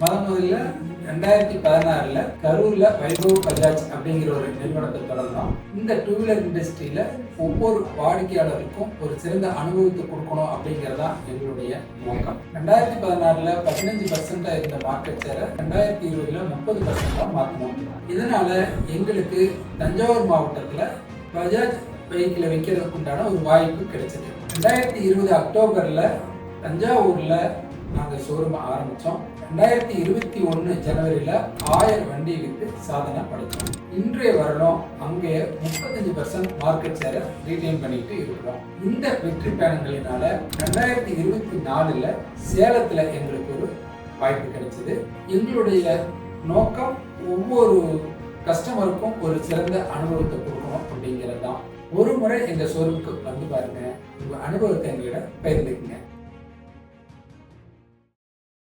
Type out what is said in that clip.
முதல்ல 2016 கரூர்ல வைபவ் பஜாஜ் அப்படிங்கிற ஒரு நிறுவனத்தை தொடர்ந்தோம். இந்த டூ வீலர் இண்டஸ்ட்ரியில ஒவ்வொரு வாடிக்கையாளருக்கும் ஒரு சிறந்த அனுபவத்தை கொடுக்கணும் அப்படிங்கிறதா எங்களுடைய நோக்கம். 2016 15% இருந்த மார்க்கெட் ஷேரை 2020 30% மாற்றணும். இதனால எங்களுக்கு தஞ்சாவூர் மாவட்டத்தில் பஜாஜ் வெஹிக்கிளை வைக்கிறதுக்கு உண்டான ஒரு வாய்ப்பு கிடைச்சது. 2020 அக்டோபர்ல தஞ்சாவூர்ல நாங்கள் ஷோரூம் ஆரம்பித்தோம். 2021 ஜனவரியில் 1000 வண்டி விற்று சாதனை படைத்தோம். இன்றைய வருடம் அங்கே 35% மார்க்கெட் ஷேரை ரீட்டைன் பண்ணிட்டு இருக்கிறோம். இந்த வெற்றி பயணங்களினால 2024 சேலத்தில் எங்களுக்கு ஒரு வாய்ப்பு கிடைச்சது. எங்களுடைய நோக்கம் ஒவ்வொரு கஸ்டமருக்கும் ஒரு சிறந்த அனுபவத்தை கொடுக்கணும் அப்படிங்கிறது தான். ஒரு முறை எங்கள் ஷோரூமுக்கு வந்து பாருங்க, உங்கள் அனுபவத்தை எங்களிடம் பகிர்ந்துக்குங்க.